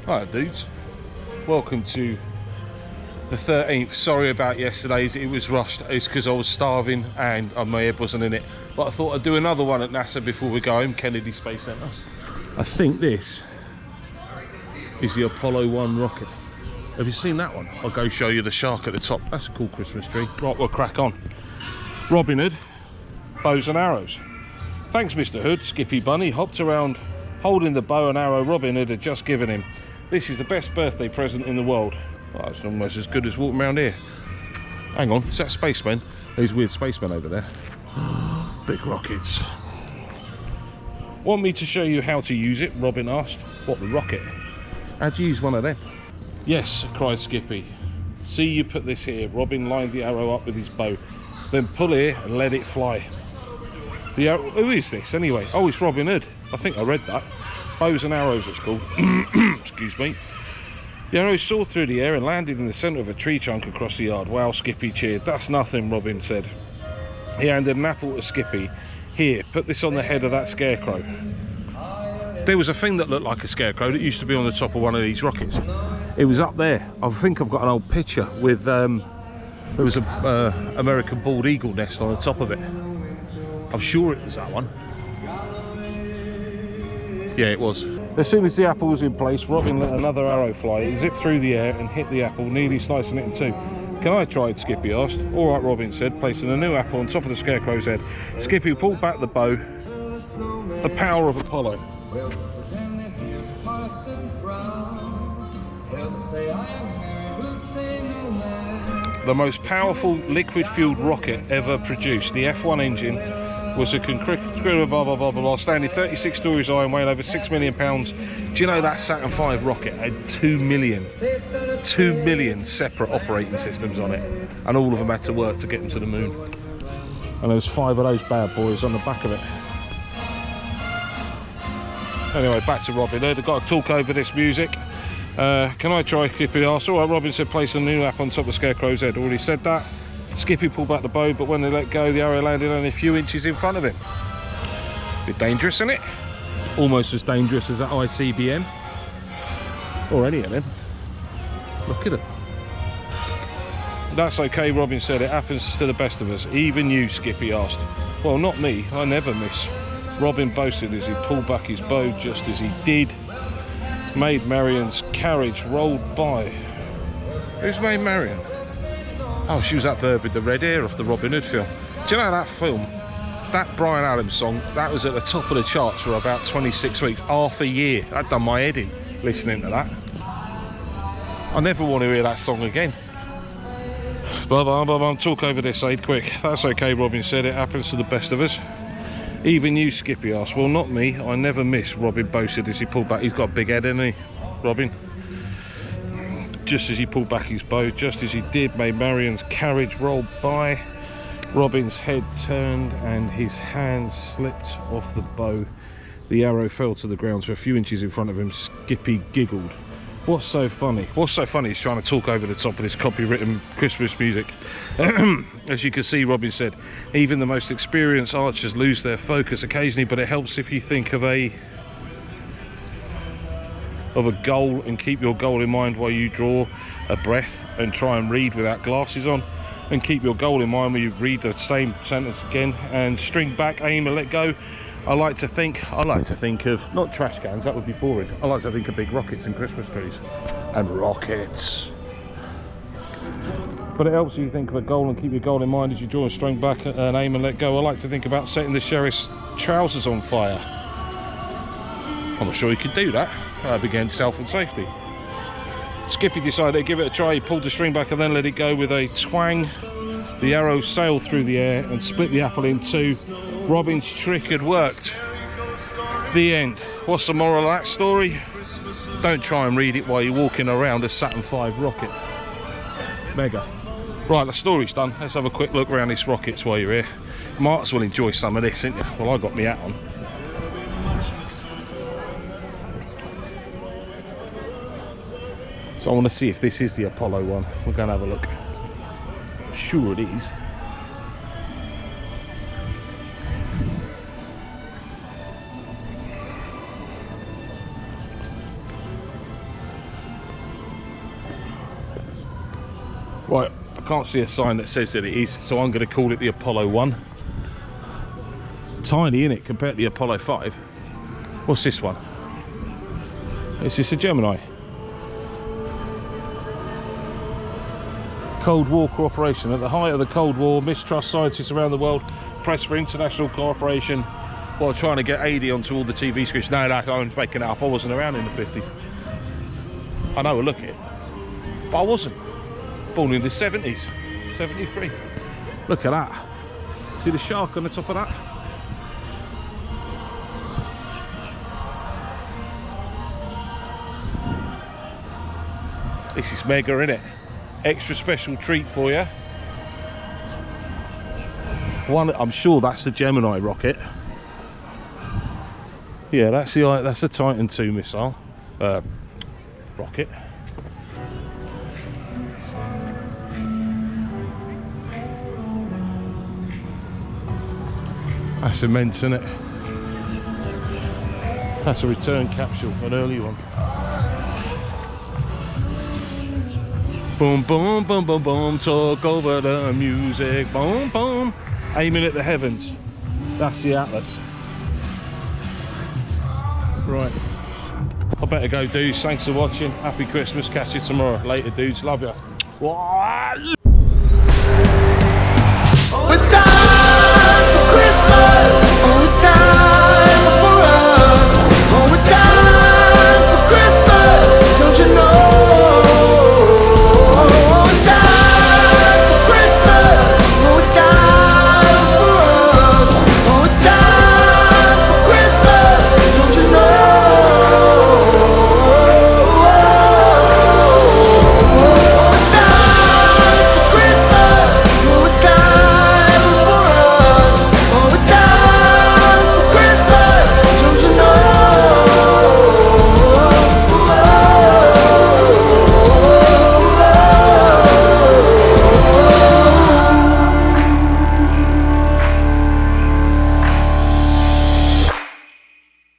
Hi dudes, welcome to the 13th. Sorry about yesterday's, it was rushed. It's because I was starving and my head wasn't in it. But I thought I'd do another one at NASA before we go home, Kennedy Space Center. I think this is the Apollo 1 rocket. Have you seen that one? I'll go show you the shark at the top. That's a cool Christmas tree. Right, we'll crack on. Robin Hood, bows and arrows. Thanks Mr. Hood, Skippy Bunny hopped around holding the bow and arrow Robin Hood had just given him. This is the best birthday present in the world. Oh, it's almost as good as walking around here. Hang on, is that spacemen? These weird spacemen over there. Big rockets. Want me to show you how to use it? Robin asked. What, the rocket? How'd you use one of them? Yes, cried Skippy. See, you put this here. Robin lined the arrow up with his bow. Then pull here and let it fly. The arrow, who is this anyway? Oh, it's Robin Hood. I think I read that. Bows and arrows it's called. Excuse me. The arrow soared through the air and landed in the centre of a tree trunk across the yard. Wow, Skippy cheered. That's nothing, Robin said. He handed an apple to Skippy. Here, put this on the head of that scarecrow. There was a thing that looked like a scarecrow that used to be on the top of one of these rockets. It was up there. I think I've got an old picture with there was a American bald eagle nest on the top of it. I'm sure it was that one. Yeah, it was. As soon as the apple was in place, Robin let another arrow fly. It zipped through the air and hit the apple, nearly slicing it in two. Can I try it? Skippy asked. All right, Robin said, placing a new apple on top of the scarecrow's head. Skippy pulled back the bow. The power of Apollo. The most powerful liquid-fueled rocket ever produced. The F1 engine was a blah blah blah blah blah, standing 36 stories high and weighing over 6 million pounds. Do you know that Saturn V rocket had 2 million separate operating systems on it, and all of them had to work to get them to the moon. And there was 5 of those bad boys on the back of it. Anyway, back to Robin Hood. I've got to talk over this music. Can I try? Skippy asked. All right, Robin said, place a new app on top of the scarecrow's head. Already said that. Skippy pulled back the bow, but when they let go, the arrow landed only a few inches in front of him. Bit dangerous, isn't it? Almost as dangerous as that ICBM. Or any of them. Look at it. That's okay, Robin said. It happens to the best of us. Even you, Skippy asked. Well, not me. I never miss. Robin boasted as he pulled back his bow. Just as he did, Maid Marian's carriage rolled by. Who's Maid Marian? Oh, she was that bird with the red hair off the Robin Hood film. Do you know that film? That Bryan Adams song, that was at the top of the charts for about 26 weeks, half a year. That done my head in, listening to that. I never want to hear that song again. Blah, blah, blah, blah. Talk over this, Aid, quick. That's okay, Robin said. It happens to the best of us. Even you, Skippy asked. Well, not me. I never miss, Robin boasted as he pulled back. He's got a big head, hasn't he, Robin? Just as he pulled back his bow, just as he did, Maid Marian's carriage rolled by. Robin's head turned and his hand slipped off the bow. The arrow fell to the ground, so a few inches in front of him. Skippy giggled. What's so funny? What's so funny is trying to talk over the top of this copywritten Christmas music. As you can see, Robin said, even the most experienced archers lose their focus occasionally, but it helps if you think of a goal and keep your goal in mind while you draw a breath and try and read without glasses on, and keep your goal in mind when you read the same sentence again and string back, aim and let go. I like to think of not trash cans, that would be boring. I like to think of big rockets and Christmas trees and rockets. But it helps you think of a goal and keep your goal in mind as you draw and string back and aim and let go. I like to think about setting the sheriff's trousers on fire. I'm not sure he could do that. That'd be against health and safety. Skippy decided to give it a try. He pulled the string back and then let it go with a twang. The arrow sailed through the air and split the apple in two. Robin's trick had worked. The end. What's the moral of that story? Don't try and read it while you're walking around a Saturn V rocket. Mega. Right, the story's done. Let's have a quick look around these rockets while you're here. Might as well enjoy some of this, ain't you? Well, I got my hat on. So I want to see if this is the Apollo one. We're going to have a look. I'm sure it is. can't see a sign that says that it is, so I'm going to call it the Apollo 1. Tiny, innit, compared to the Apollo 5. What's this one? Is this a Gemini? Cold War cooperation. At the height of the Cold War, mistrust scientists around the world pressed for international cooperation while trying to get AD onto all the TV scripts. No, I was making it up. I wasn't around in the 50s. I know, look at it. But I wasn't. Born in the 70s. 73. Look at that. See the shark on the top of that? This is mega, innit? Extra special treat for you. One, I'm sure that's the Gemini rocket. Yeah, that's the Titan II missile rocket. That's immense, isn't it? That's a return capsule, an early one. Boom, boom, boom, boom, boom, talk over the music, boom, boom. Aiming at the heavens. That's the Atlas. Right. I better go, dudes. Thanks for watching. Happy Christmas. Catch you tomorrow. Later, dudes. Love you.